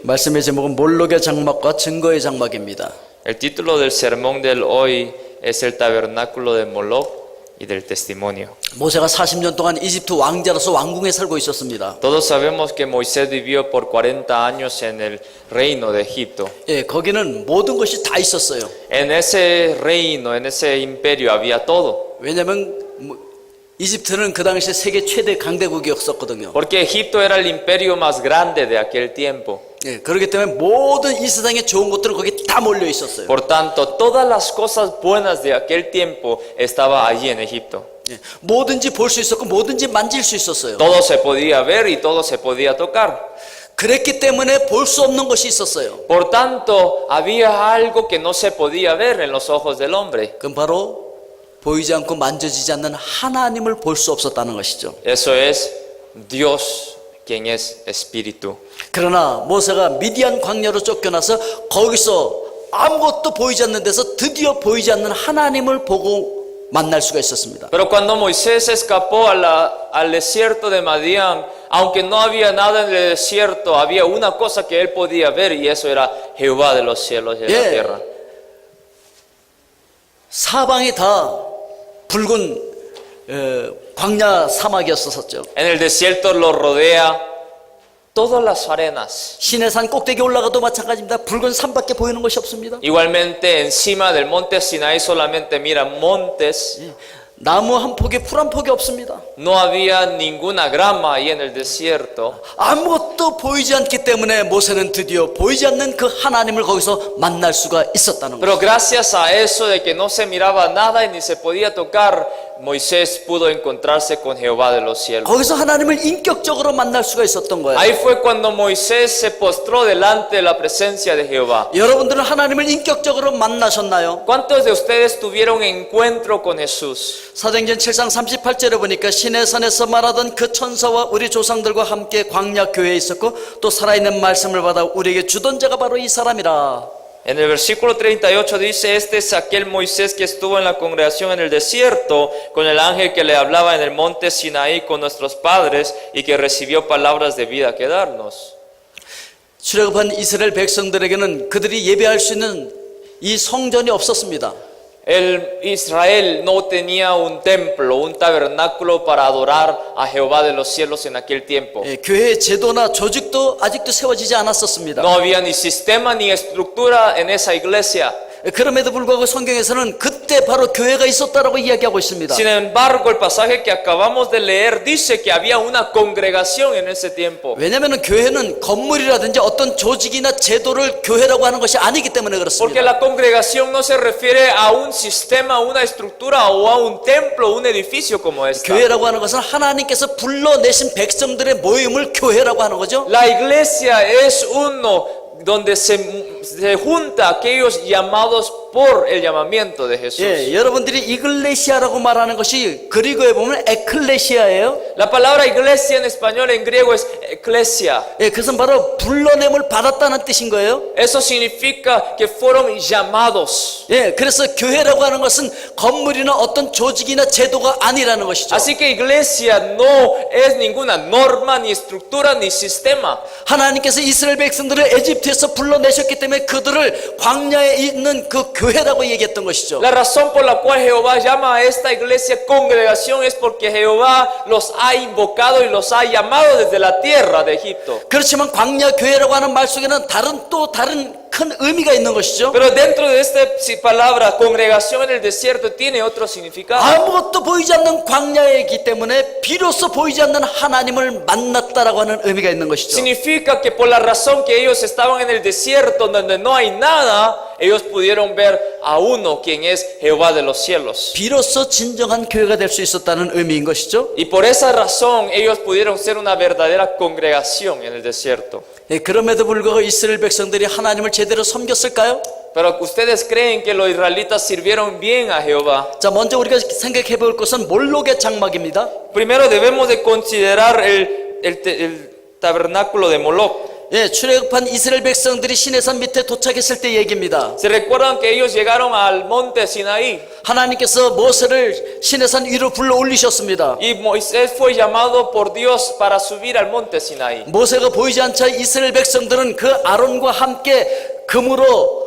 말씀의 제목은 몰록의 장막과 증거의 장막입니다. El título del sermón del hoy es el tabernáculo de Moloch y del testimonio. 모세가 40년 동안 이집트 왕자로서 왕궁에 살고 있었습니다. Todos sabemos que Moisés vivió por 40 años en el reino de Egipto. 예, 거기는 모든 것이 다 있었어요. En ese reino, en ese imperio había todo. 왜냐하면 이집트는 그 당시 세계 최대 강대국이었었거든요. Porque Egipto era el imperio más grande de aquel tiempo. 예, 그렇기 때문에 모든 이 세상의 좋은 것들은 거기 다 몰려 있었어요. Por tanto, todas las cosas buenas de aquel tiempo estaba allí en Egipto. 예, 뭐든지 볼 수 있었고 뭐든지 만질 수 있었어요. Todo se podía ver y todo se podía tocar. 그랬기 때문에 볼 수 없는 것이 있었어요. Por tanto, había algo que no se podía ver en los ojos del hombre. 그건 바로 보이지 않고 만져지지 않는 하나님을 볼 수 없었다는 것이죠. Eso es Dios, quien es espíritu. 그러나 모세가 미디안 광야로 쫓겨나서 거기서 아무것도 보이지 않는 데서 드디어 보이지 않는 하나님을 보고 만날 수가 있었습니다. Pero cuando Moisés escapó al desierto de Madián, aunque no había nada en el desierto, había una cosa que él podía ver y eso era Jehová de los cielos y de la tierra. 사방이 다 붉은 광야 사막이었었죠. En el desierto lo rodea todas las arenas. 시내산 꼭대기 올라가도 마찬가지입니다. 붉은 산밖에 보이는 것이 없습니다. Igualmente encima del monte Sinaí solamente miran montes. 나무 한 폭에 풀 한 폭이 없습니다. No había ninguna grama ahí en el desierto. 아무것도 보이지 않기 때문에 모세는 드디어 보이지 않는 그 하나님을 거기서 만날 수가 있었다는 Pero 거죠. gracias a eso de que no se miraba nada y ni se podía tocar, Moisés pudo encontrarse con Jehová de los cielos. 거기서 하나님을 인격적으로 만날 수가 있었던 거예요. Ahí fue cuando Moisés se postró delante de la presencia de Jehová. 여러분들은 하나님을 인격적으로 만나셨나요? ¿Cuántos de ustedes tuvieron encuentro con Jesús? 사도행전 7장 38절에 보니까 시내산에서 말하던 그 천사와 우리 조상들과 함께 광야 교회에 있었고 또 살아있는 말씀을 받아 우리에게 주던 자가 바로 이 사람이라. En el versículo 38 dice, este es aquel Moisés que estuvo en la congregación en el desierto con el ángel que le hablaba en el monte Sinaí con nuestros padres y que recibió palabras de vida que darnos. 출애굽한 이스라엘 백성들에게는 그들이 예배할 수 있는 이 성전이 없었습니다. El Israel no tenía un templo, un tabernáculo para adorar a Jehová de los cielos en aquel tiempo. 예, 교회의 제도나 조직도 아직도 세워지지 않았었습니다. No había ni sistema ni estructura en esa iglesia. 그럼에도 불구하고 성경에서는 그때 바로 교회가 있었다라고 이야기하고 있습니다. Sin embargo, el pasaje que acabamos de leer dice que había una congregación en ese tiempo. 왜냐하면 교회는 건물이라든지 어떤 조직이나 제도를 교회라고 하는 것이 아니기 때문에 Porque 그렇습니다. la congregación no se refiere a un sistema, una estructura o a un templo, un edificio como esta. 교회라고 하는 것은 하나님께서 불러내신 백성들의 모임을 교회라고 하는 거죠. La iglesia es uno donde se junta aquellos llamados por el llamamiento de Jesús. 예, 여러분들이 이글레시아라고 말하는 것이 그리고에 보면 에클레시아예요. La palabra iglesia en español, en griego es eclesia. 예, 그것은 바로 불러냄을 받았다는 뜻인 거예요. Eso significa que fueron llamados. 예, 그래서 교회라고 하는 것은 건물이나 어떤 조직이나 제도가 아니라는 것이죠. Así que iglesia no es ninguna norma, ni estructura, ni sistema. 하나님께서 이스라엘 백성들을 에집트에서 불러내셨기 때문에 그들을 광야에 있는 그 교회라고 얘기했던 것이죠. La razón por la cual Jehová llama a esta iglesia congregación es porque Jehová los ha invocado y los ha llamado desde la tierra de Egipto. 그렇지만 광야 교회라고 하는 말 속에는 다른 큰 의미가 있는 것이죠. Pero dentro de esta palabra, congregación en el desierto, tiene otro significado. 아무것도 보이지 않는 광야이기 때문에 비로소 보이지 않는 하나님을 만났다라고 하는 의미가 있는 것이죠. Significa que por la razón que ellos estaban en el desierto donde no hay nada, ellos pudieron ver a uno quien es Jehová de los cielos. 비로소 진정한 교회가 될 수 있었다는 의미인 것이죠. Y por esa razón ellos pudieron ser una verdadera congregación en el desierto. 예, 그럼에도 불구하고 이스라엘 백성들이 하나님을 제대로 섬겼을까요? Pero ustedes creen que los israelitas sirvieron bien a Jehová. 자, 먼저 우리가 생각해 볼 것은 몰록의 장막입니다. Primero debemos de considerar el tabernáculo de Moloch. 예, 출애굽한 이스라엘 백성들이 시내산 밑에 도착했을 때 얘기입니다. Se recuerdan que ellos llegaron al monte Sinaí 하나님께서 모세를 시내산 위로 불러 올리셨습니다. y Moisés fue llamado por Dios para subir al monte Sinaí. 모세가 보이지 않자 이스라엘 백성들은 그 아론과 함께 금으로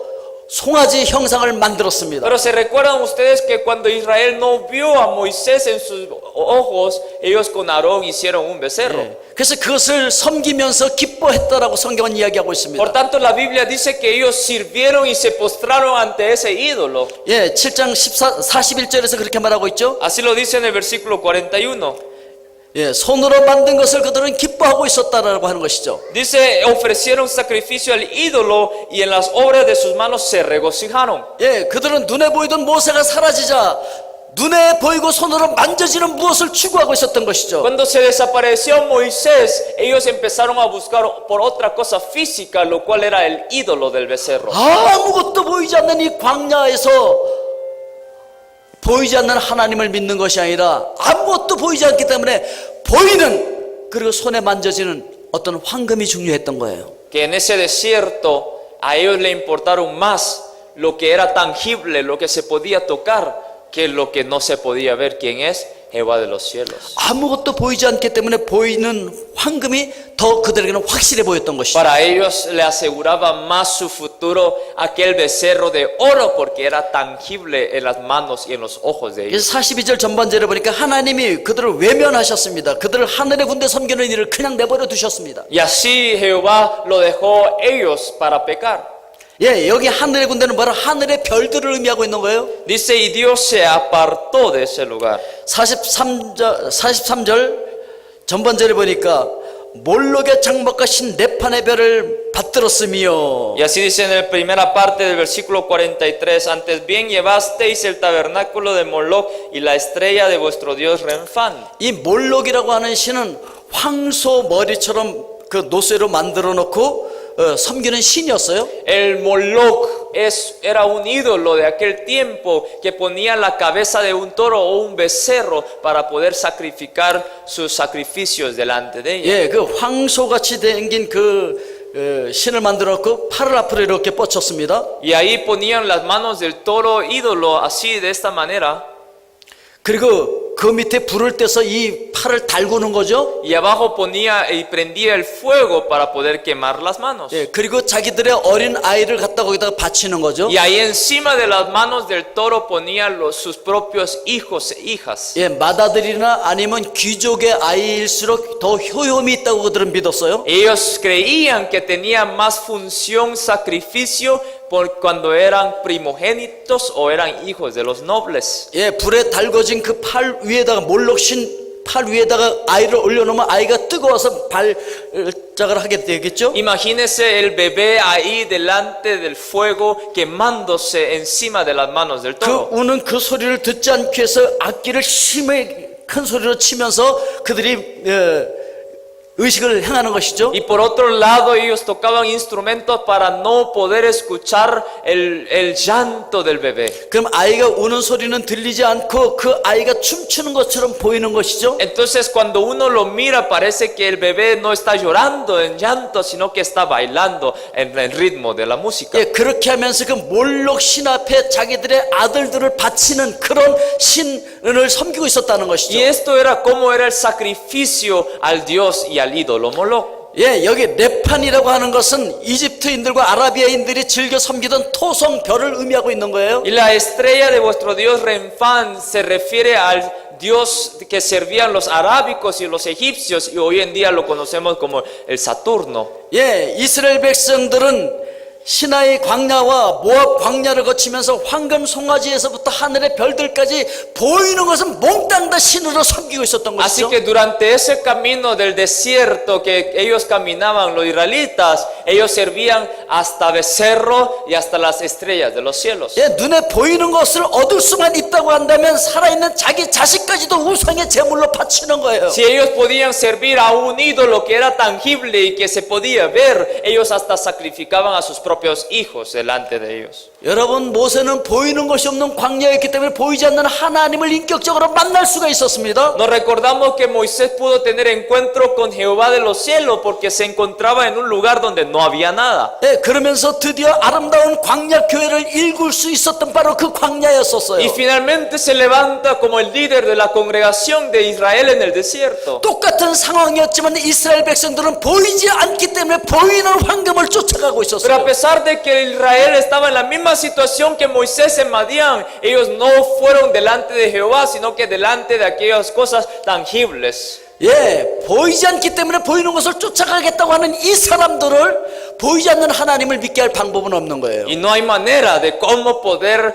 송아지 형상을 만들었습니다. Pero se recuerdan ustedes que cuando Israel no vio a Moisés en sus ojos, ellos con Aarón hicieron un becerro. 그래서 그것을 섬기면서 기뻐했다라고 성경은 이야기하고 있습니다. Por tanto, la Biblia dice que ellos sirvieron y se postraron ante ese ídolo. 예, 7장 41절에서 그렇게 말하고 있죠. Así lo dice en el versículo 41. 예, 손으로 만든 것을 그들은 기뻐하고 있었다라고 하는 것이죠. Dice, ofrecieron sacrificio al ídolo y en las obras de sus manos se regocijaron. 예, 그들은 눈에 보이던 모세가 사라지자 눈에 보이고 손으로 만져지는 무엇을 추구하고 있었던 것이죠. Cuando se desapareció Moisés, ellos empezaron a buscar por otra cosa física, lo cual era el ídolo del becerro. 아무것도 보이지 않는 이 광야에서 보이지 않는 하나님을 믿는 것이 아니라 아무것도 보이지 않기 때문에 보이는 그리고 손에 만져지는 어떤 황금이 중요했던 거예요. Que en ese desierto a ellos le importaron más lo que era tangible, lo que se podía tocar, que lo que no se podía ver. ¿Quién es? Jehová de los cielos. 아무것도 보이지 않기 때문에 보이는 황금이 더 그들에게는 확실해 보였던 것이죠. Para ellos le aseguraba más su futuro aquel becerro de oro porque era tangible en las manos y en los ojos de ellos. 그래서 42절 전반절에 보니까 하나님이 그들을 외면하셨습니다. 그들을 하늘의 군대 섬기는 일을 그냥 내버려 두셨습니다. Y así Jehová lo dejó ellos para pecar. 예, 여기 하늘의 군대는 뭐라 하늘의 별들을 의미하고 있는 거예요. Dice, y Dios se apartó de ese lugar. 43절 전반절에 보니까 몰록의 장막과 신 네판의 별을 받들었으며. Y así dice en la primera parte del versículo 43, antes bien llevasteis el tabernáculo de Moloc y la estrella de vuestro Dios Renfán. 이 몰록이라고 하는 신은 황소 머리처럼 그 노쇠로 만들어 놓고 섬기는 신이었어요. El Moloc era un ídolo de aquel tiempo que ponía la cabeza de un toro o un becerro para poder sacrificar sus sacrificios delante de ella. 예, 그 황소같이 생긴 그 신을 만들어 놓고 팔을 앞으로 이렇게 뻗쳤습니다. Y ahí ponían las manos del toro ídolo así de esta manera. 그리고 그 밑에 불을 떼서 이 팔을 달구는 거죠. Y abajo ponía y prendía el fuego para poder quemar las manos. 예, 그리고 자기들의 어린 아이를 갖다 거기다가 바치는 거죠. Y ahí encima de las manos del toro ponía sus propios hijos e hijas. 예, 맏아들이나 아니면 귀족의 아이일수록 더 효용이 있다고 그들은 믿었어요. Ellos creían que tenía más función sacrificio por cuando eran primogénitos o eran hijos de los nobles. 예, 불에 달궈진 그 팔 위에다가 몰록신 팔 위에다가 아이를 올려놓으면 아이가 뜨거워서 발작을 하게 되겠죠. Imagínese el bebé ahí delante del fuego quemándose encima de las manos del 그 toro. 우는 그 소리를 듣지 않기 위해서 악기를 심하게 큰 소리로 치면서 그들이 의식을 행하는 것이죠. Y por otro lado ellos tocaban instrumentos para no poder escuchar el llanto del bebé. 그럼 아이가 우는 소리는 들리지 않고 그 아이가 춤추는 것처럼 보이는 것이죠. Entonces cuando uno lo mira parece que el bebé no está llorando en llanto sino que está bailando en el ritmo de la música. 예, 그렇게 하면서 그 몰록 신 앞에 자기들의 아들들을 바치는 그런 신을 섬기고 있었다는 것이죠. Y esto era como era el sacrificio al Dios y al ídolo Moloc. 예, 여기 네판이라고 하는 것은 이집트인들과 아라비아인들이 즐겨 섬기던 토성 별을 의미하고 있는 거예요. Y la estrella de vuestro Dios Renfán se refiere al Dios que servían los arábicos y los egipcios y hoy en día lo conocemos como el Saturno. 예, 이스라엘 백성들은 시나이 광야와 모압 광야를 거치면서 황금 송아지에서부터 하늘의 별들까지 보이는 것은 몽땅 다 신으로 섬기고 있었던 Así 것이죠. que durante ese camino del desierto que ellos caminaban, los israelitas, ellos servían hasta becerro y hasta las estrellas de los cielos. 예, 눈에 보이는 것을 얻을 수만 있다고 한다면 살아있는 자기 자식까지도 우상의 제물로 바치는 거예요. Si ellos podían servir a un ídolo que era tangible y que se podía ver, ellos hasta sacrificaban a sus propios propios hijos delante de ellos. 여러분, 모세는 보이는 것이 없는 광야였기 때문에 보이지 않는 하나님을 인격적으로 만날 수가 있었습니다. Nos recordamos que Moisés pudo tener encuentro con Jehová de los cielos porque se encontraba en un lugar donde no había nada. 예, 그러면서 드디어 아름다운 광야 교회를 일굴 수 있었던 바로 그 광야였었어요. Y finalmente se levanta como el líder de la congregación de Israel en el desierto. 똑같은 상황이었지만 이스라엘 백성들은 보이지 않기 때문에 보이는 황금을 쫓아가고 Pero a 있었어요. pesar de que Israel estaba en la misma situación que Moisés en Madián, ellos no fueron delante de Jehová, sino que delante de aquellas cosas tangibles. 예, 보이지 않기 때문에 보이는 것을 쫓아가겠다고 하는 이 사람들을 보이지 않는 하나님을 믿게 할 방법은 없는 거예요. Y no hay manera de cómo poder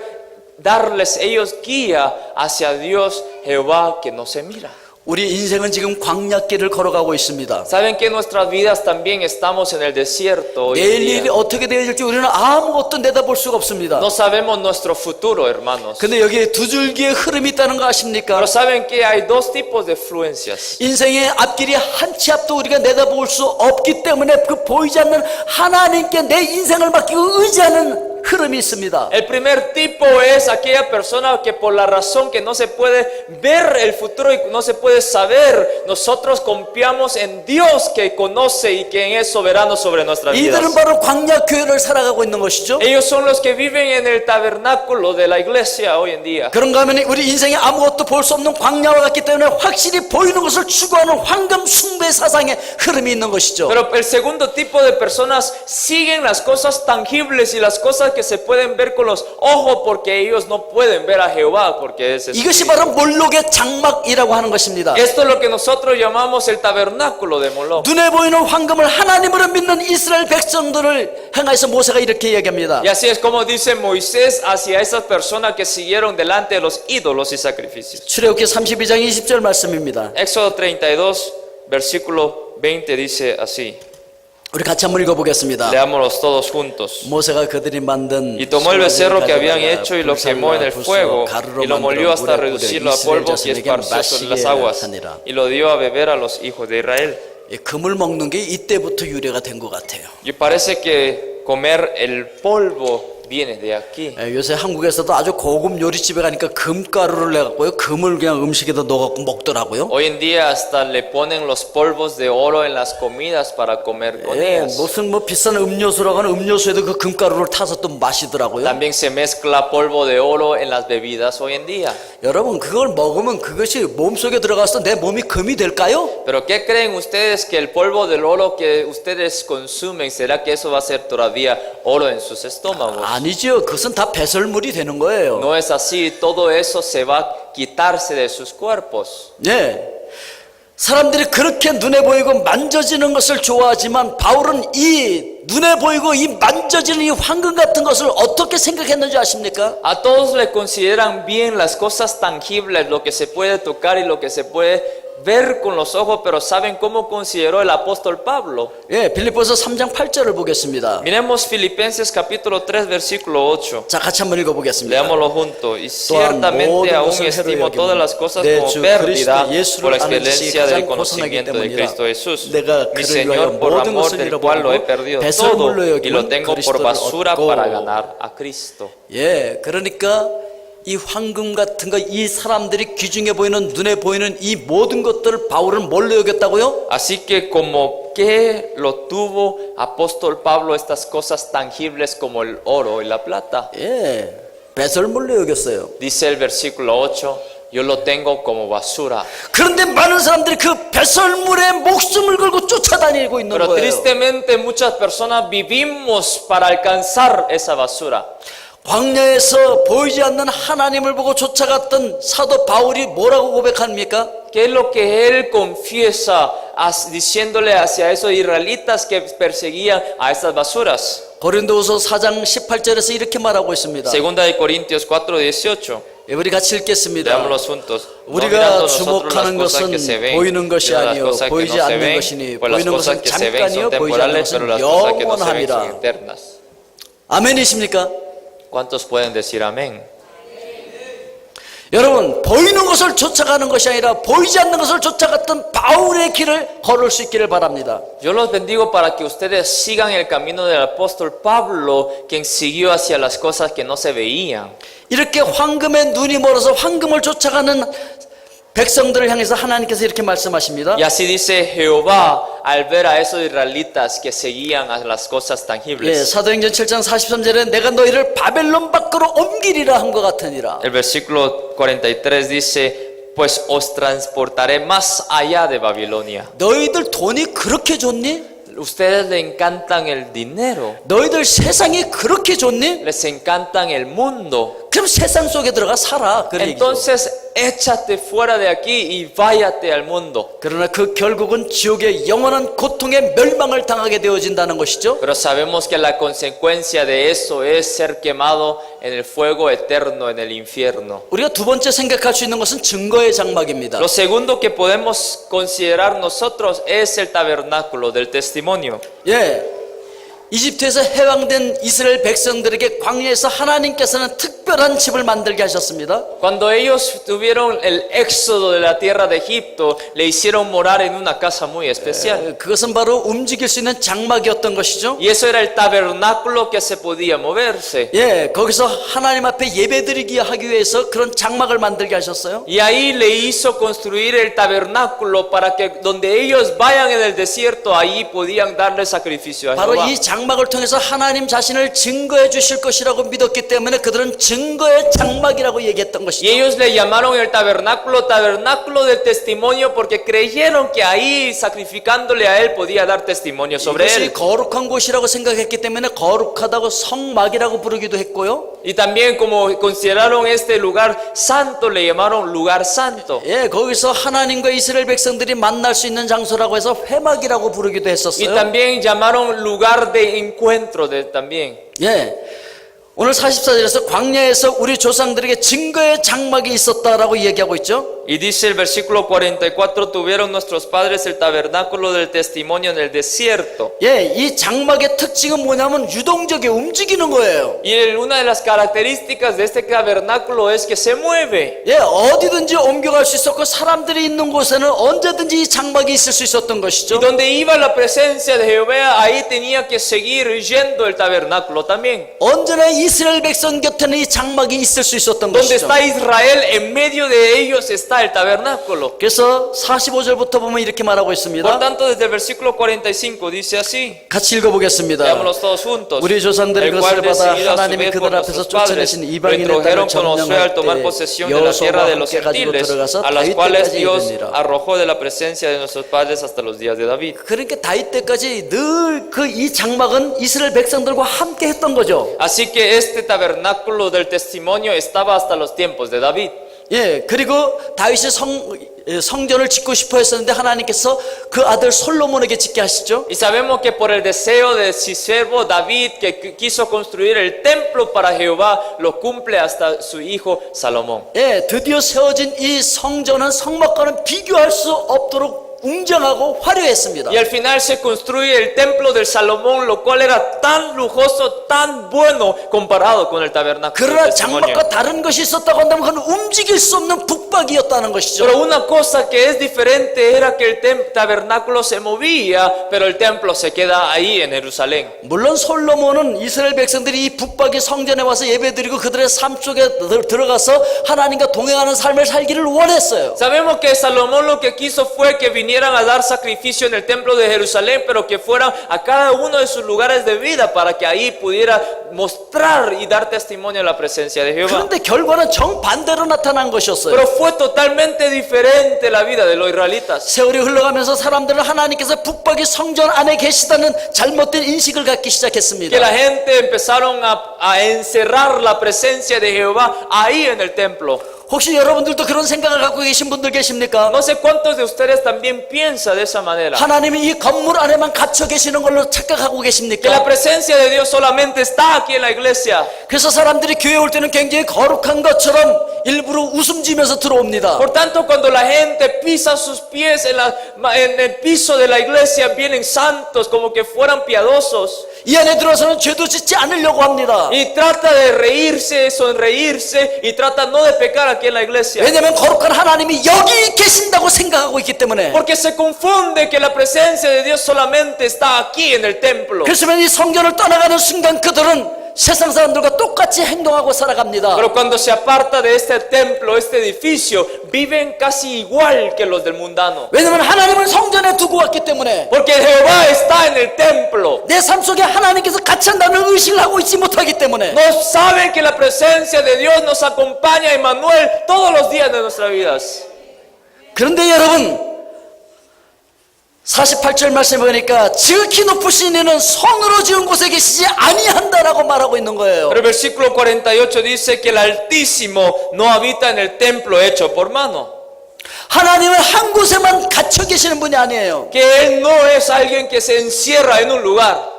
darles ellos guía hacia Dios Jehová que no se mira. 우리 인생은 지금 광야길을 걸어가고 있습니다. Saben que en nuestras vidas también estamos en el desierto hoy en 내일 día. 일이 어떻게 되어질지 우리는 아무것도 내다볼 수가 없습니다. No sabemos nuestro futuro, hermanos. 근데 여기에 두 줄기의 흐름이 있다는 거 아십니까? Pero saben que hay dos tipos de fluencias. 인생의 앞길이 한 치 앞도 우리가 내다볼 수 없기 때문에 그 보이지 않는 하나님께 내 인생을 맡기고 의지하는 흐름이 있습니다. El primer tipo es aquella persona que por la razón que no se puede ver el futuro y no se puede saber, nosotros confiamos en Dios que conoce y que es soberano sobre nuestras vidas. 이들은 바로 광야 교회를 살아가고 있는 것이죠. Ellos son los que viven en el tabernáculo de la iglesia hoy en día. 그런가 하면 우리 인생에 아무것도 볼 수 없는 광야와 같기 때문에 확실히 보이는 것을 추구하는 황금 숭배 사상의 흐름이 있는 것이죠. Pero el segundo tipo de personas siguen las cosas tangibles y las cosas que se pueden ver con los ojos porque ellos no pueden ver a Jehová porque es 이것이 espíritu. 바로 몰록의 장막이라고 하는 것입니다. Esto es lo que nosotros llamamos el tabernáculo de Moloch. 눈에 보이는 황금을 하나님으로 믿는 이스라엘 백성들을 향해서 모세가 이렇게 이야기합니다. Y así es como dice Moisés hacia esas personas que siguieron delante de los ídolos y sacrificios. 출애굽기 32장 20절 말씀입니다. Éxodo 32, versículo 20 dice así. 우리 같이 한번 읽어보겠습니다. Leámoslos todos juntos. 모세가 그들이 만든 Y tomó el becerro que habían 가져다가 hecho y lo quemó en el 불살라 fuego 가루로 y lo molió 만들어 hasta 물에 reducirlo a 뿌려 polvo y 이스라엘 esparció sobre las aguas 하니라. y lo dio a beber a los hijos de Israel. 이 금을 먹는 게 이때부터 유래가 된 것 같아요. Y parece que comer el polvo viene de aquí. 요새 한국에서도 아주 고급 요리집에 가니까 금가루를 내갖고요 금을 그냥 음식에다 넣어갖고 먹더라고요. Hoy en día hasta le ponen los polvos de oro en las comidas para comer con 예, ellas. 무슨 뭐 비싼 음료수라고 하는 음료수에도 그 금가루를 타서 또 마시더라고요. También se mezcla polvo de oro en las bebidas hoy en día. 여러분 그걸 먹으면 그것이 몸속에 들어가서 내 몸이 금이 될까요? Pero ¿qué creen ustedes que el polvo del oro que ustedes consumen, será que eso va a ser todavía oro en sus estómagos? 아니죠. 그것은 다 배설물이 되는 거예요. No es así, todo eso se va a quitarse de sus cuerpos. 네. 사람들이 그렇게 눈에 보이고 만져지는 것을 좋아하지만 바울은 이 눈에 보이고 이 만져지는 이 황금 같은 것을 어떻게 생각했는지 아십니까? A todos le consideran bien las cosas tangibles, lo que se puede tocar y lo que se puede ver con los ojos, pero ¿saben cómo consideró el apóstol Pablo? 예, 빌립보서 3장 8절을 보겠습니다. Miremos Filipenses capítulo 3 versículo 8. 자, 같이 한번 읽어보겠습니다. Leámoslo juntos. Y 또한 ciertamente 모든 aún 것을 estimo 해로 todas las cosas 내 como 주 pérdida 그리스도 por la 예수를 아는 지식이 excelencia del 가장 고상하기 conocimiento de 때문이라 Cristo Jesús, 내가 mi 그를 위하여 Señor, por 모든 amor 것을 del cual lo he 잃어버리고 perdido todo 배설물로 y lo 여기면 tengo por 그리스도를 basura 얻고. para ganar a Cristo. 예, 그러니까 이 황금 같은 거, 이 사람들이 귀중해 보이는 눈에 보이는 이 모든 것들을 바울은 뭘로 여겼다고요? Así que como que lo tuvo apóstol Pablo estas cosas tangibles como el oro y la plata. 예, 배설물로 여겼어요. Dice el versículo 8, yo lo tengo como basura. 그런데 많은 사람들이 그 배설물에 목숨을 걸고 쫓아다니고 있는 Pero 거예요. tristemente muchas personas vivimos para alcanzar esa basura. 광야에서 보이지 않는 하나님을 보고 쫓아갔던 사도 바울이 뭐라고 고백합니까? ¿Qué es lo que él confiesa diciéndole hacia esos israelitas que perseguían a esas basuras? 고린도후서 4장 18절에서 이렇게 말하고 있습니다. Segunda de Corintios 4:18. 우리 같이 읽겠습니다. Leámoslos juntos. No 우리가 mirando nosotros las 주목하는 cosas que 것은 se ven, 보이는 것이 sino las 아니요 cosas que 보이지 no se 않는 ven, 것이니 pues las 보이는 cosas 것은 que se ven 잠깐이요 son 보이지 않는 temporales, pero 것은 las cosas que no se ven son 영원함이라. eternas. 아멘이십니까? ¿Cuántos pueden decir amén? 여러분, 보이는 것을 쫓아가는 것이 아니라 보이지 않는 것을 쫓아갔던 바울의 길을 걸을 수 있기를 바랍니다. Yo los bendigo para que ustedes sigan el camino del apóstol Pablo, quien siguió hacia las cosas que no se veían. 이렇게 황금의 눈이 멀어서 황금을 쫓아가는 백성들을 향해서 하나님께서 이렇게 말씀하십니다. Y así dice Jehová al ver a esos israelitas que seguían a las cosas 예, tangibles. 사도행전 7장 43절에 내가 너희를 바벨론 밖으로 옮기리라 한 것 같으니라. El versículo 43 dice, pues os transportaré más allá de Babilonia. 너희들 돈이 그렇게 좋니? Ustedes le encantan el dinero, 너희들 세상이 그렇게 좋니? les encantan el mundo. 그럼 세상 속에 들어가 살아. 그런 얘기죠. Entonces échate fuera de aquí y váyate al mundo. 그러나 그 결국은 지옥의 영원한 고통에 멸망을 당하게 되어진다는 것이죠. Pero sabemos que la consecuencia de eso es ser quemado en el fuego eterno en el infierno. 우리가 두 번째 생각할 수 있는 것은 증거의 장막입니다. Lo segundo que podemos considerar nosotros es el tabernáculo del testimonio. 예, 이집트에서 해방된 이스라엘 백성들에게 광야에서 하나님께서는 특별한 집을 만들게 하셨습니다. Cuando ellos tuvieron el éxodo de la tierra de Egipto, le hicieron morar en una casa muy especial. 그것은 바로 움직일 수 있는 장막이었던 것이죠. Y eso era el tabernáculo que se podía moverse. 예, 거기서 하나님 앞에 예배드리기 하기 위해서 그런 장막을 만들게 하셨어요. Y ahí le hizo construir el tabernáculo para que donde ellos vayan en el desierto, ahí podían darle sacrificio a 바로 Jehová. 이 장막을 통해서 하나님 자신을 증거해 주실 것이라고 믿었기 때문에 그들은 증거의 장막이라고 얘기했던 Y 것이죠. ellos le llamaron el tabernáculo, tabernáculo del testimonio, porque creyeron que ahí, sacrificándole a él, podía dar testimonio sobre 이것이 él. 거룩한 곳이라고 생각했기 때문에 거룩하다고 성막이라고 부르기도 했고요. Y también como consideraron este lugar santo, le llamaron lugar santo. 예, 거기서 하나님과 이스라엘 백성들이 만날 수 있는 장소라고 해서 회막이라고 부르기도 Y 했었어요. también llamaron lugar de encuentro también. 예. 오늘 44절에서 광야에서 우리 조상들에게 증거의 장막이 있었다라고 얘기하고 있죠. Y dice el versículo 44, tuvieron nuestros padres el tabernáculo del testimonio en el desierto. 예, 이 장막의 특징은 뭐냐면 유동적에 움직이는 거예요. Y una de las características de este tabernáculo es que se mueve. 예, 어디든지 옮겨갈 수 있었고 사람들이 있는 곳에는 언제든지 이 장막이 있을 수 있었던 Y 것이죠. donde iba la presencia de Jehová, ahí tenía que seguir yendo el tabernáculo también. 언제나 이스라엘 백성 곁에는 이 장막이 있을 수 있었던 Donde 것이죠. está Israel, en medio de ellos está el tabernáculo. 그래서 45절부터 보면 이렇게 말하고 Por 있습니다. tanto, desde el versículo 45 dice así. 같이 읽어보겠습니다. Leámoslos todos juntos. 우리 조상들이 El cual 그것을 받아 decidido a su 하나님이 vez por 그들 앞에서 nuestros padres, 쫓아내신 lo 이방인의 땅을 introdujeron con Josué al 점령할 tomar 때 posesión de la tierra de los 여호수아와 함께 가지고 gentiles, 들어가서 a las cuales 다윗 Dios 때까지 이르니라. arrojó de la presencia de nuestros padres hasta los días de David. 그러니까 다윗 때까지 늘 그 이 장막은 이스라엘 백성들과 함께 했던 거죠. Así que este tabernáculo del testimonio estaba hasta los tiempos de David. 예, 그리고 다윗이 성전을 짓고 싶어 했었는데 하나님께서 그 아들 솔로몬에게 짓게 하시죠. Y sabemos que por el deseo de su siervo David, que quiso construir el templo para Jehová, lo cumple hasta su hijo Salomón. 예, 드디어 세워진 이 성전은 성막과는 비교할 수 없도록 웅장하고 화려했습니다. Y al final se construye el templo del Salomón, lo cual era tan lujoso, tan bueno comparado con el tabernáculo del 그러나 testimonio. 장막과 다른 것이 있었다고 한다면 그건 움직일 수 없는 북박이었다는 것이죠. Pero una cosa que es diferente era que el tabernáculo se movía, pero el templo se queda ahí en Jerusalén. 물론 솔로몬은 이스라엘 백성들이 이 북박이 성전에 와서 예배드리고 그들의 삶 속에 들어가서 하나님과 동행하는 삶을 살기를 원했어요. Sabemos que Salomón lo que quiso fue que vinieran a dar sacrificio en el templo de Jerusalén, pero que fueran a cada uno de sus lugares de vida para que ahí pudiera mostrar y dar testimonio a la presencia de Jehová. 그런데 결과는 정반대로 나타난 것이었어요. Pero fue totalmente diferente la vida de los israelitas. 세월이 흘러가면서 사람들은 하나님께서 북박이 성전 안에 계시다는 잘못된 인식을 갖기 Que 시작했습니다. la gente empezaron a encerrar la presencia de Jehová ahí en el templo. 혹시 여러분들도 그런 생각을 갖고 계신 분들 계십니까? No sé cuántos de ustedes también piensan de esa manera. 하나님이 이 건물 안에만 갇혀 계시는 걸로 착각하고 Que la 계십니까? presencia de Dios solamente está aquí en la iglesia. 그래서 사람들이 교회 올 때는 굉장히 거룩한 것처럼 일부러 웃음 지면서 들어옵니다. Por tanto, cuando la gente pisa sus pies en el piso de la iglesia, vienen santos como que fueran piadosos. 이 안에 들어서는 죄도 짓지 않으려고 합니다. Y trata de reírse, sonreírse y trata no de pecar aquí en la iglesia. 왜냐하면 거룩한 하나님이 여기 계신다고 생각하고 있기 때문에. Porque se confunde que la presencia de Dios solamente está aquí en el templo. 그래서 이 성전을 떠나가는 순간 그들은 세상 사람들과 똑같이 행동하고 살아갑니다. Pero cuando se aparta de este templo, este edificio, viven casi igual que los del mundano. 왜냐하면 하나님을 성전에 두고 왔기 때문에. Porque Jehová está en el templo. 내 삶 속에 하나님께서 같이 한다는 의식을 하고 있지 못하기 때문에. No saben que la presencia de Dios nos acompaña, Emmanuel, todos los días de nuestras vidas. 그런데 여러분 48절 말씀에 보니까 지극히 높으신 이는 손으로 지은 곳에 계시지 아니한다라고 말하고 있는 거예요. Pero el versículo 48 dice que el Altísimo no habita en el templo hecho por mano. 하나님은 한 곳에만 갇혀 계시는 분이 아니에요. Que Él no es alguien que se encierra en un lugar.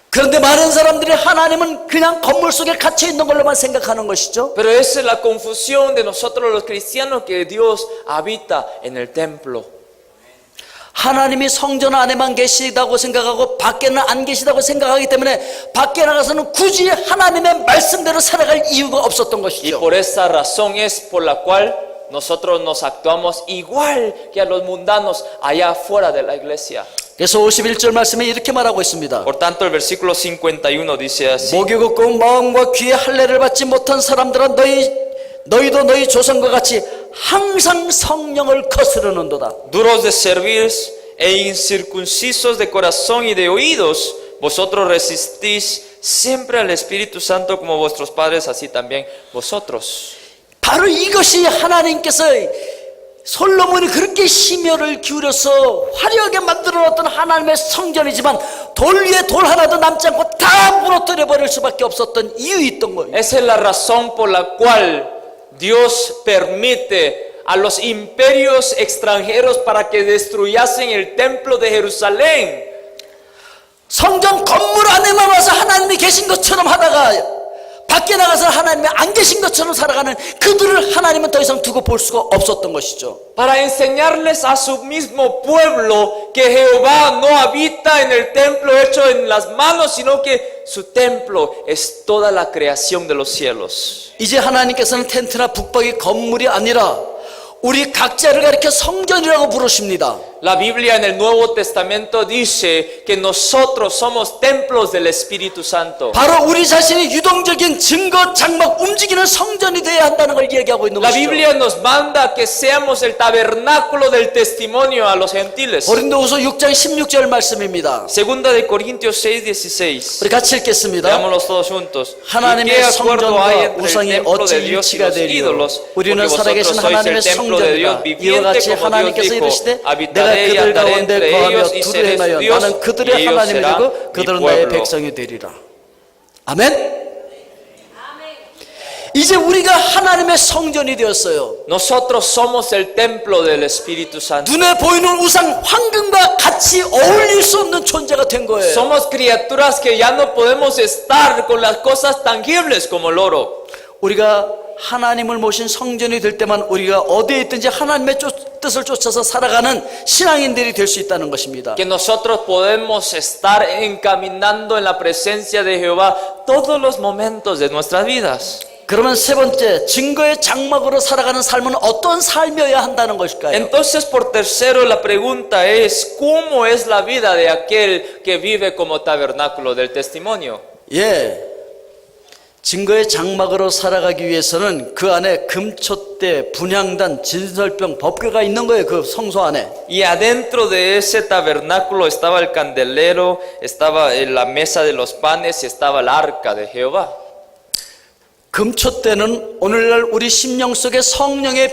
그런데 많은 사람들이 하나님은 그냥 건물 속에 갇혀 있는 걸로만 생각하는 것이죠. Pero esa es la confusión de nosotros los cristianos, que Dios habita en el templo. 하나님이 성전 안에만 계시다고 생각하고 밖에는 안 계시다고 생각하기 때문에 밖에 나가서는 굳이 하나님의 말씀대로 살아갈 이유가 없었던 Y 것이죠. por esa razón es por la cual nosotros nos actuamos igual que a los mundanos allá afuera de la iglesia. 그래서 51절 말씀에 이렇게 말하고 있습니다. Por tanto, el versículo 51 dice así: 목이 곱고 마음과 귀의 할례를 받지 못한 사람들은 너희도 너희 조상과 같이 항상 성령을 거스르는도다. Duros de servir e incircuncisos de corazón y de oídos, vosotros resistís siempre al Espíritu Santo como vuestros padres, así también vosotros. 바로 이것이 하나님께서 솔로몬이 그렇게 심혈을 기울여서 화려하게 만들어놨던 하나님의 성전이지만 돌 위에 돌 하나도 남지 않고 다 무너뜨려 버릴 수밖에 없었던 이유 있던 거예요. Esa es la razón por la cual Dios permite a los imperios extranjeros para que destruyasen el templo de Jerusalén. 성전 건물 안에만 와서 하나님이 계신 것처럼 하다가 밖에 나가서 하나님이 안 계신 것처럼 살아가는 그들을 하나님은 더 이상 두고 볼 수가 없었던 것이죠. Para enseñarles a su mismo pueblo que Jehová no habita en el templo hecho en las manos, sino que su templo es toda la creación de los cielos. 이제 하나님께서는 텐트나 북박이 건물이 아니라 우리 각자를 가리켜 성전이라고 부르십니다. La Biblia en el Nuevo Testamento dice que nosotros somos templos del Espíritu Santo. 바로 우리 자신이 유동적인 증거, 장막, 움직이는 성전이 되어야 한다는 걸 얘기하고 있는 La 것이죠. Biblia nos manda que seamos el tabernáculo del testimonio a los gentiles. 고린도후서 6장 16절 말씀입니다. Segunda de Corintios 6:16. 우리 같이 읽겠습니다. Leámoslos todos juntos. ¿Y 하나님의 qué acuerdo hay 성전과 entre el 우상이 templo 어찌 de Dios y 일치가 los 되리요? ídolos? Porque 우리는 vosotros 살아계신 sois el 하나님의 templo de Dios 성전이라. 이와 viviente, 같이 como Dios 하나님께서 dijo: 이르시되 내가 habitaré y 그들 andaré 가운데 entre 거하며 ellos y 두루 seré 행하여 su Dios, 나는 y 그들의 ellos 하나님이 serán 되고 mi 그들은 나의 pueblo. 백성이 되리라. 아멘. 이제 우리가 하나님의 성전이 되었어요. Nosotros somos el templo del Espíritu Santo. 눈에 보이는 우상 황금과 같이 어울릴 수 없는 존재가 된 거예요. Somos criaturas que ya no podemos estar con las cosas tangibles como el oro. 우리가 하나님을 모신 성전이 될 때만 우리가 어디에 있든지 하나님의 뜻을 쫓아서 살아가는 신앙인들이 될 수 있다는 것입니다. Que nosotros podemos estar encaminando en la presencia de Jehová todos los momentos de nuestras vidas. 그러면 세 번째, 증거의 장막으로 살아가는 삶은 어떤 삶이어야 한다는 것일까요? Entonces, por tercero, la pregunta es: ¿cómo es la vida de aquel que vive como tabernáculo del testimonio? 예, 증거의 장막으로 살아가기 위해서는 그 안에 금촛대, 분향단, 진설병, 법궤가 있는 거예요. 그 성소 안에. Y adentro de ese tabernáculo estaba el candelero, estaba la mesa de los panes y estaba el arca de Jehová. 금촛대는 오늘날 우리 심령 속에 성령의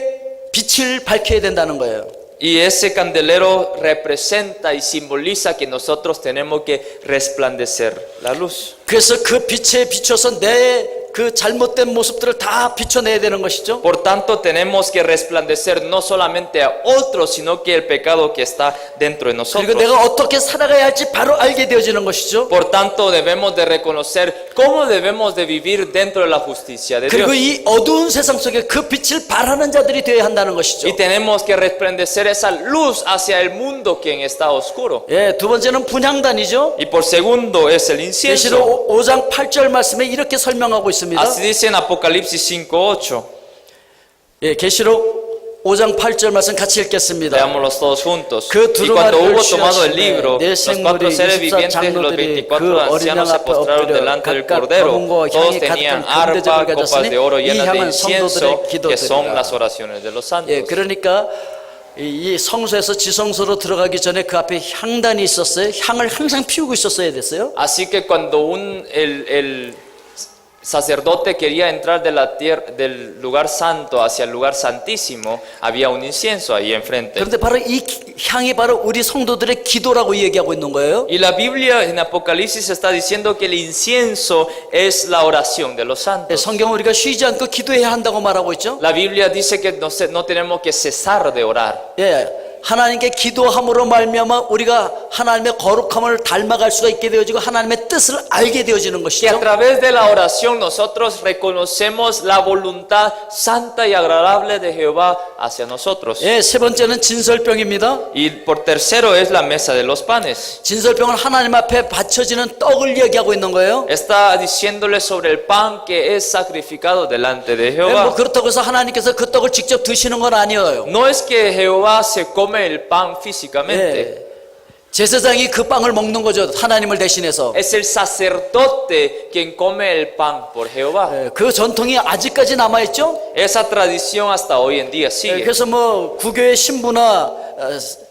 빛을 밝혀야 된다는 거예요. Y ese candelero representa y simboliza que nosotros tenemos que resplandecer la luz. 그래서 그 빛에 비춰서 내 그 잘못된 모습들을 다 비춰내야 되는 것이죠. Por tanto, tenemos que resplandecer no solamente a otros, sino que el pecado que está dentro de 그리고 nosotros. 내가 어떻게 살아가야 할지 바로 알게 되어지는 것이죠. Por tanto, debemos de reconocer cómo debemos de vivir dentro de la justicia de 그리고 Dios. 이 어두운 세상 속에 그 빛을 발하는 자들이 되어야 한다는 것이죠. Y tenemos que resplandecer esa luz hacia el mundo quien está oscuro. 예, 두 번째는 분향단이죠. Y por segundo es el incienso. 계시록 5장 8절 말씀에 이렇게 설명하고 있습니다. Así dice en Apocalipsis 5:8. 예, 계시록 5장 8절 말씀 같이 읽겠습니다. Leámoslos todos juntos. 그 Y cuando 두루마리를 hubo tomado el libro, 네 los cuatro seres vivientes y los 24 ancianos se postraron delante del Cordero. Todos tenían arpa, copas de oro llenas de incienso, que son las oraciones de los santos. 예, 그러니까 이 성소에서 지성소로 들어가기 전에 그 앞에 향단이 있었어요. 향을 항상 피우고 있었어야 됐어요. Así que cuando el sacerdote quería entrar del lugar santo hacia el lugar santísimo, había un incienso ahí enfrente. 그런데 바로 이 향이 바로 우리 성도들의 기도라고 얘기하고 있는 거예요. Y la Biblia en Apocalipsis está diciendo que el incienso es la oración de los 예, santos. 성경은 우리가 쉬지 않고 기도해야 한다고 말하고 있죠. La Biblia dice que no tenemos que cesar de orar. 예, 하나님께 기도함으로 말미암아 우리가 하나님의 거룩함을 닮아갈 수가 있게 되어지고 하나님의 뜻을 알게 되어지는 Que a 것이죠. través de la oración nosotros reconocemos la voluntad santa y agradable de Jehová hacia nosotros. 예, 세 번째는 진설병입니다. Y por tercero es la mesa de los panes. 진설병은 하나님 앞에 바쳐지는 떡을 얘기하고 있는 거예요. Está diciéndole sobre el pan que es sacrificado delante de 예, 뭐 Jehová. 그렇다고 해서 하나님께서 그 떡을 직접 드시는 건 아니에요. No es que Jehová se come el pan físicamente. 예, 제사장이 그 빵을 먹는 거죠. 하나님을 대신해서. Es el sacerdote quien come el pan por Jehová. 예, 그 전통이 아직까지 남아있죠. Esa tradición hasta hoy en día 예, sigue. 그래서 뭐 구교의 신부나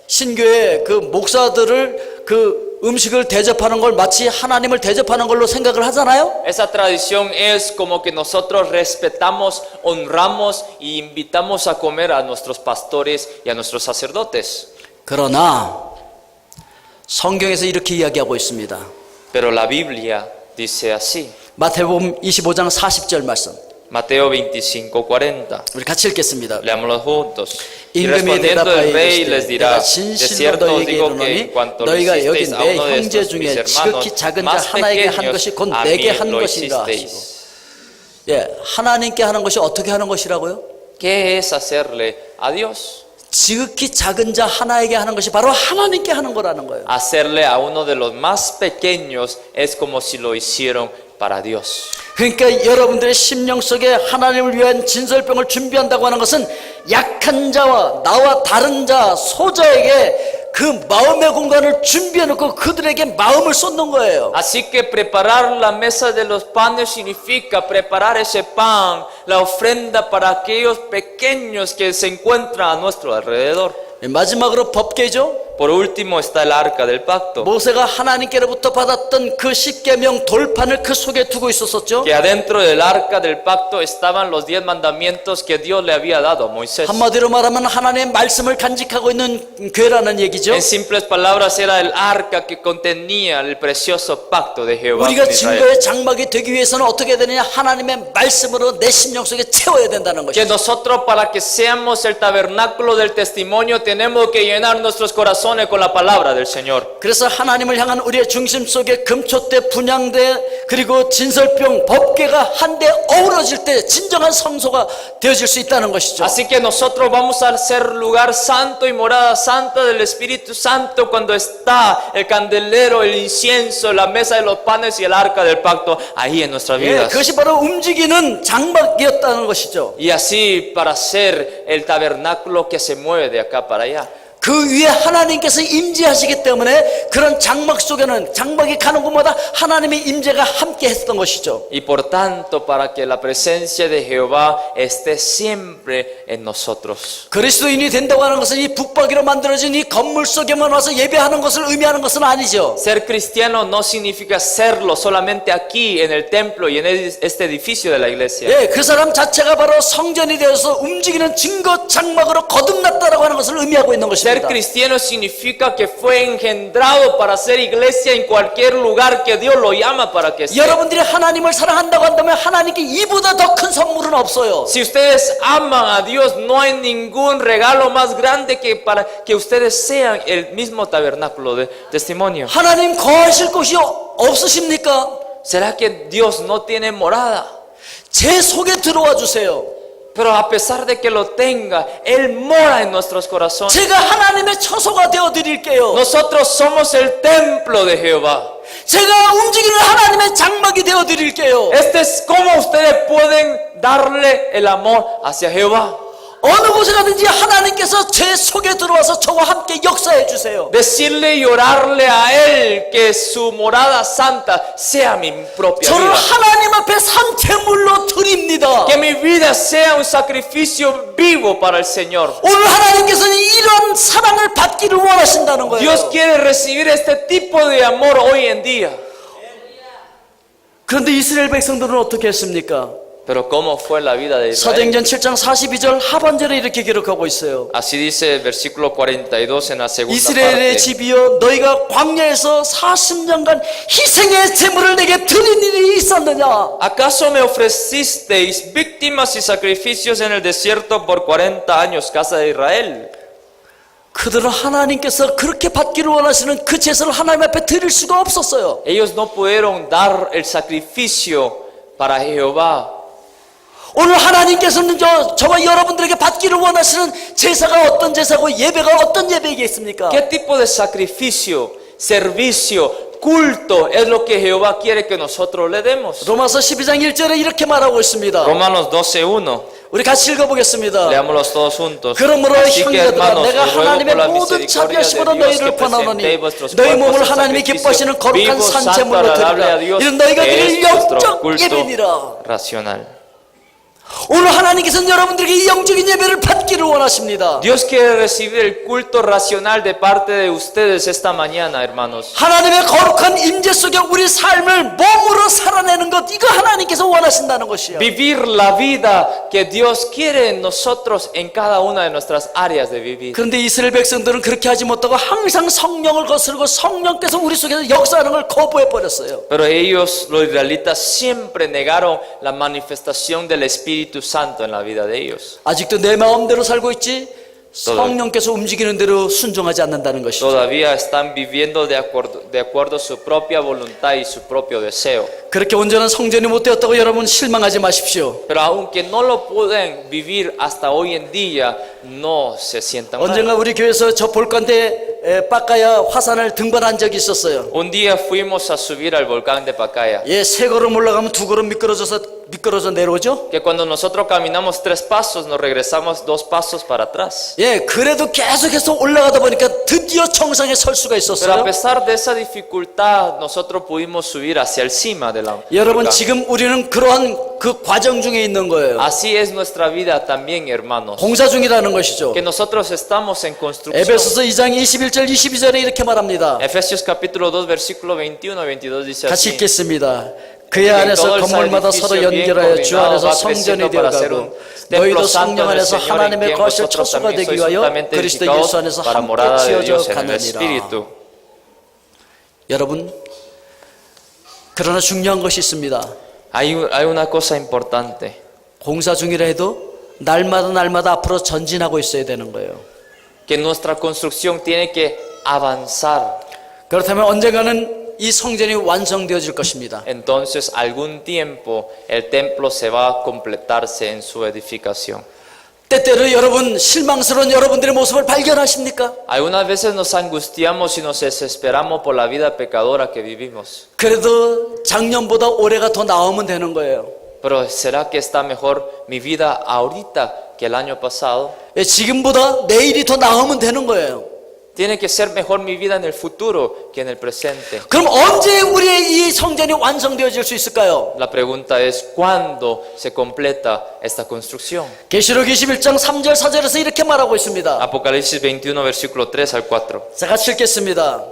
신교의 그 목사들을 그 음식을 대접하는 걸 마치 하나님을 대접하는 걸로 생각을 하잖아요. Esa tradición es como que nosotros respetamos, honramos y invitamos a comer a nuestros pastores y a nuestros sacerdotes. 그러나 성경에서 이렇게 이야기하고 있습니다. Pero la Biblia dice así. 마태복음 25장 40절 말씀. Mateo 25:40. 우리 같이 읽겠습니다. Leámoslos juntos. Y 임금이 respondiendo el 대답하여 rey 이르시되 les dirá, 내가 de 진실로 cierto os 너희에게 digo que 이르노니 en cuanto lo 너희가 여기 hicisteis a 내 uno de 형제 estos mis 중에 지극히 hermanos 작은 자 más 하나에게 한 pequeños, 것이 곧 a 내게 mí 한 lo 것이라 하시고. hicisteis. 예, 하나님께 하는 것이 어떻게 하는 것이라고요? ¿Qué es hacerle a Dios? 지극히 작은 자 하나에게 하는 것이 바로 하나님께 하는 거라는 거예요. Hacerle a uno de los más pequeños es como si lo hicieron para Dios. 그러니까 여러분들의 심령 속에 하나님을 위한 진설병을 준비한다고 하는 것은 약한 자와 나와 다른 자, 소자에게 그 마음의 공간을 준비해 놓고 그들에게 마음을 쏟는 거예요. Así que preparar la mesa de los panes significa preparar ese pan, la ofrenda para aquellos pequeños que se encuentran a nuestro alrededor. 마지막으로 법궤죠. Por último está el arca del pacto, 모세가 하나님께로부터 받았던 그 십계명 돌판을 그 속에 두고 있었었죠. que adentro del arca del pacto estaban los 10 mandamientos que Dios le había dado a Moisés. 한마디로 말하면 하나님의 말씀을 간직하고 있는 궤라는 얘기죠. En simples palabras era el arca que contenía el precioso pacto de Jehová 우리가 con Israel. 증거의 장막이 되기 위해서는 어떻게 되느냐? 하나님의 말씀으로 내 심령 속에 채워야 된다는 Que 것이죠. nosotros para que seamos el tabernáculo del testimonio tenemos que llenar nuestros corazones con la palabra del Señor. 그래서 하나님을 향한 우리의 중심 속에 금초대, 분향대, 그리고 진설병, 법궤가 한데 어우러질 때 진정한 성소가 되어질 수 있다는 것이죠. Así que nosotros vamos a ser lugar santo y morada santa del Espíritu Santo cuando está el candelero, el incienso, la mesa de los panes y el arca del pacto ahí en nuestras 예, vidas. 그것이 바로 움직이는 장막이었다는 것이죠. Y así para ser el tabernáculo que se mueve de acá para allá. 그 위에 하나님께서 임재하시기 때문에 그런 장막 속에는 장막이 가는 곳마다 하나님의 임재가 함께 했던 것이죠. Y por tanto, para que la presencia de Jehová esté siempre en nosotros. 그리스도인이 된다고 하는 것은 이 북박이로 만들어진 이 건물 속에만 와서 예배하는 것을 의미하는 것은 아니죠. Ser cristiano no significa serlo solamente aquí en el templo y en este edificio de la iglesia. 예, 그 사람 자체가 바로 성전이 되어서 움직이는 증거 장막으로 거듭났다라고 하는 것을 의미하고 있는 것입니다. 것입니다. cristiano significa que fue engendrado para ser iglesia en cualquier lugar que Dios lo llama para que sea. 여러분들이 하나님을 사랑한다고 한다면 하나님께 이보다 더 큰 선물은 없어요. Si ustedes aman a Dios, no hay ningún regalo más grande que para que ustedes sean el mismo tabernáculo de testimonio. 하나님 거하실 곳이 없으십니까? ¿Será que Dios no tiene morada? 제 속에 들어와 주세요. Pero a pesar de que lo tenga, Él mora en nuestros corazones. 제가 하나님의 처소가 되어 드릴게요. Nosotros somos el templo de Jehová. 제가 움직이는 하나님의 장막이 되어 드릴게요. Este es cómo ustedes pueden darle el amor hacia Jehová. 어느 곳에 가든지 하나님께서 제 속에 들어와서 저와 함께 역사해 주세요. Decirle y orarle a Él que su morada santa sea mi propia 저를 vida. 하나님 앞에 산채물로 드립니다. Que mi vida sea un sacrificio vivo para el Señor. 오늘 하나님께서는 이런 사랑을 받기를 원하신다는 거예요. Dios quiere recibir este tipo de amor hoy en día. 그런데 이스라엘 백성들은 어떻게 했습니까? Pero ¿cómo fue la vida de Israel? 사도행전 7장 42절 하반절에 이렇게 기록하고 있어요. Así dice el versículo 42 en la segunda 이스라엘의 parte. 집이여 너희가 광야에서 40년간 희생의 제물을 내게 드린 일이 있었느냐? ¿Acaso me ofrecisteis víctimas y sacrificios en el desierto por 40 años, casa de Israel? 그들은 하나님께서 그렇게 받기를 원하시는 그 제사를 하나님 앞에 드릴 수가 없었어요. Ellos no pudieron dar el sacrificio para Jehová. 오늘 하나님께서는 저와 여러분들에게 받기를 원하시는 제사가 어떤 제사고 예배가 어떤 예배이겠습니까? ¿Qué tipo de sacrificio, servicio, culto es lo que Jehová quiere que nosotros le demos? 로마서 12장 1절에 이렇게 말하고 있습니다. Romanos 12:1. 우리 같이 읽어보겠습니다. Leámoslos todos juntos. 그러므로 Así que, 형제들아 hermanos, 내가 os ruego por 하나님의 la 모든 misericordia de 자비하심으로 Dios que 너희를 권하노니 presentéis vuestros 너희 cuerpos 몸을 en 하나님이 sacrificio 기뻐하시는 거룩한 vivo, santo, 산제물로 agradable a 드리라. Dios, 이는 너희가 que 드릴 es vuestro 영적 culto 예배니라. racional. 오늘 하나님께서는 여러분들에게 이 영적인 예배를 받기를 원하십니다. Dios quiere recibir el culto racional de parte de ustedes esta mañana, hermanos. 하나님의 거룩한 임재 속에 우리 삶을 몸으로 살아내는 것 이거 하나님께서 원하신다는 것이요. Vivir la vida que Dios quiere en nosotros en cada una de nuestras áreas de vivir. 그런데 이스라엘 백성들은 그렇게 하지 못하고 항상 성령을 거스르고 성령께서 우리 속에서 역사하는 걸 거부해 버렸어요. Pero ellos, los israelitas, siempre negaron la manifestación del Espíritu Santo en la vida de ellos. 아직도 내 마음대로 살고 있지 성령께서 움직이는 대로 순종하지 않는다는 것이죠. Todavía están viviendo de acuerdo a su propia voluntad y su propio deseo. 그렇게 온전한 성전이 못 되었다고 여러분 실망하지 마십시오. Pero aunque no lo pueden vivir hasta hoy en día, no se sientan mal. 언젠가 우리 교회에서 저 볼간대 빠까야 화산을 등반한 적이 있었어요. Un día fuimos a subir al volcán de Pacaya. 예, 세 걸음 올라가면 두 걸음 미끄러져 내려오죠. Que cuando nosotros caminamos 3 pasos, nos regresamos 2 pasos para atrás. 예, 그래도 계속해서 올라가다 보니까 드디어 정상에 설 수가 Pero a 있었어요. pesar de esa dificultad, nosotros pudimos subir hacia el cima de la 여러분 volcán. 지금 우리는 그러한 그 과정 중에 있는 거예요. Así es nuestra vida también, hermanos. 공사 중이라는 것이죠. Que nosotros estamos en construcción. 에베소서 2장 21절 22절에 이렇게 말합니다. Efesios capítulo 2 versículo 21 22 dice 같이 así. 읽겠습니다. 그의 안에서 건물마다 서로 연결하여 주 안에서 성전이 되어가고 너희도 성령 안에서 하나님의 거실 처소가 되기 위하여 그리스도 예수 안에서 함께 지어져 가느니라. 여러분, 그러나 중요한 것이 있습니다. Hay una cosa importante. 공사 중이라 해도 날마다 앞으로 전진하고 있어야 되는 거예요. Que nuestra construcción tiene que avanzar. 그렇다면 언젠가는 이 성전이 완성되어질 것입니다. Entonces, algún tiempo el templo se va a completarse en su edificación. 때때로 여러분 실망스러운 여러분들의 모습을 발견하십니까? Algunas veces nos angustiamos y nos desesperamos por la vida pecadora que vivimos. 그래도 작년보다 올해가 더 나으면 되는 거예요. Pero ¿será que está mejor mi vida ahorita que el año pasado? 예, 지금보다 내일이 더 나으면 되는 거예요. Tiene que ser mejor mi vida en el futuro que en el presente. 그럼 언제 우리의 이 성전이 완성되어질 수 있을까요? La pregunta es ¿cuándo se completa esta construcción? 계시록 21장 3절 4절에서 이렇게 말하고 있습니다. Apocalipsis 21 versículo 3 al 4. 자, 같이 읽겠습니다.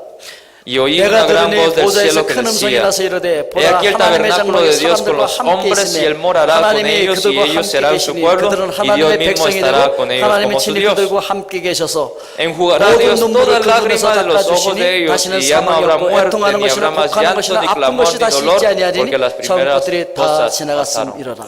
Y oí una 내가 gran 들으니 voz del 보좌에서 cielo que 큰 음성이 decía: 나서 이르되 He 보라 aquí el 하나님의 tabernáculo de 장막이 Dios con 사람들과 los 함께 hombres, y él 있으며 morará con 하나님이 ellos, y 그들과 ellos 함께 serán su 계시니 pueblo, 그들은 y Dios 하나님의 mismo 백성이 estará 되고 con ellos 하나님의 como su 친히 Dios. 그들과 함께 계셔서 Enjugará 모든 Dios 눈물을 toda 그 lágrima 눈에서 de los ojos de 닦아주시니 ellos, 다시는 y ya no 사망이 habrá 없고 muerte, 애통하는 ni habrá 것이나 más 곡하는 llanto, 것이나 ni 아픈 clamor, 것이 ni 다시 dolor, 있지 아니하리니 porque las 처음 primeras 것들이 다 cosas 지나갔음이로라.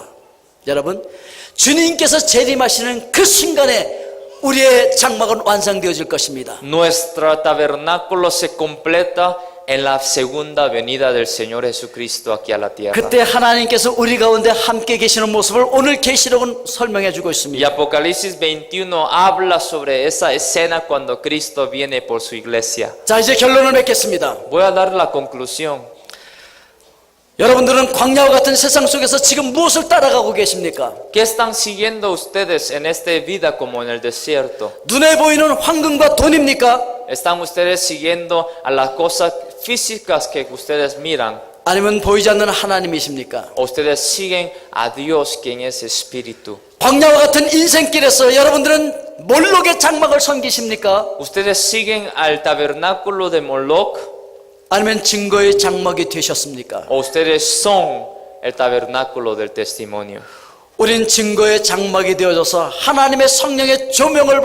여러분, 주님께서 재림하시는 그 순간에 우리의 장막은 완성되어질 것입니다. Nuestro tabernáculo se completa en la segunda venida del Señor Jesucristo aquí a la tierra. 그때 하나님께서 우리 가운데 함께 계시는 모습을 오늘 계시록은 설명해 주고 Y 있습니다. Apocalipsis 21 habla sobre esa escena cuando Cristo viene por su iglesia. 자, 이제 결론을 맺겠습니다. Voy a dar la conclusión. 여러분들은 광야와 같은 세상 속에서 지금 무엇을 따라가고 계십니까? ¿Qué están siguiendo ustedes en esta vida como en el desierto? 눈에 보이는 황금과 돈입니까? ¿Están ustedes siguiendo a las cosas físicas que ustedes miran? 아니면 보이지 않는 하나님이십니까? ¿O ustedes siguen a Dios, quien es Espíritu? 광야와 같은 인생길에서 여러분들은 몰록의 장막을 섬기십니까? ¿Ustedes siguen al tabernáculo de Moloch? 아니면 증거의 장막이 되셨습니까? ¿O ustedes son el tabernáculo del testimonio? 우린 증거의 장막이 되어져서 하나님의 성령의 조명을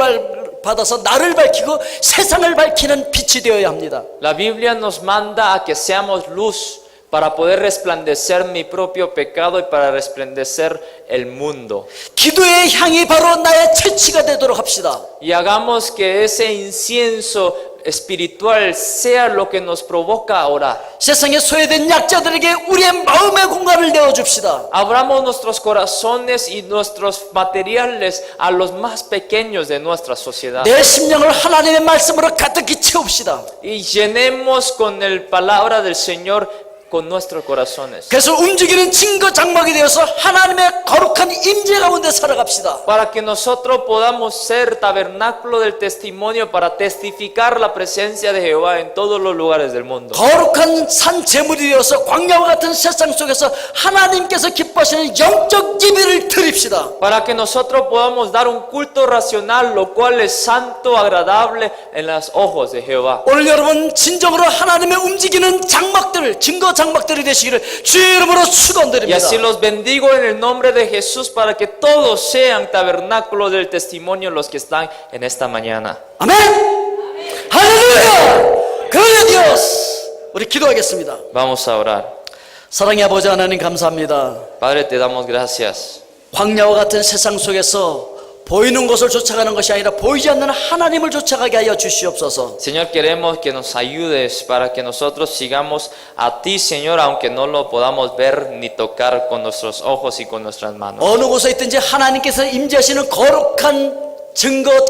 받아서 나를 밝히고 세상을 밝히는 빛이 되어야 합니다. La Biblia nos manda a que seamos luz para poder resplandecer mi propio pecado y para resplandecer el mundo. 기도의 향이 바로 나의 채취가 되도록 합시다. Y hagamos que ese incienso espiritual sea lo que nos provoca a orar. 세상에 소외된 약자들에게 우리의 마음의 공간을 내어줍시다. Abramos nuestros corazones y nuestros materiales a los más pequeños de nuestra sociedad. 내 심령을 하나님의 말씀으로 가득히 채웁시다. Y llenemos con la palabra del Señor con nuestros corazones. 그래서 움직이는 증거 장막이 되어서 하나님의 거룩한 임재 가운데 살아갑시다. Para que nosotros podamos ser tabernáculo del testimonio para testificar la presencia de Jehová en todos los lugares del mundo. 거룩한 산 제물이 되어서 광야와 같은 세상 속에서 하나님께서 기뻐하시는 영적 예배를 드립시다. Para que nosotros podamos dar un culto racional, lo cual es santo, agradable en los ojos de Jehová. 오늘 여러분 진정으로 하나님의 움직이는 장막들, 증거 장막들이 되시기를 주의 이름으로 Y 축원드립니다. así los bendigo en el nombre de Jesús para que todos sean tabernáculo del testimonio los que están en esta mañana. 아멘. 할렐루야. gloria a Dios. 우리 기도하겠습니다. Vamos a orar. 사랑의 아버지 하나님 감사합니다. Padre, te damos gracias. 광야와 같은 세상 속에서 보이는 것을 쫓아가는 것이 아니라 보이지 않는 하나님을 쫓아가게 하여 주시옵소서. Señor, queremos que nos ayudes para que nosotros sigamos a ti, Señor, aunque no lo podamos ver ni tocar con nuestros ojos y con nuestras manos. 어느 곳에 있든지 하나님께서 임재하시는 거룩한 증거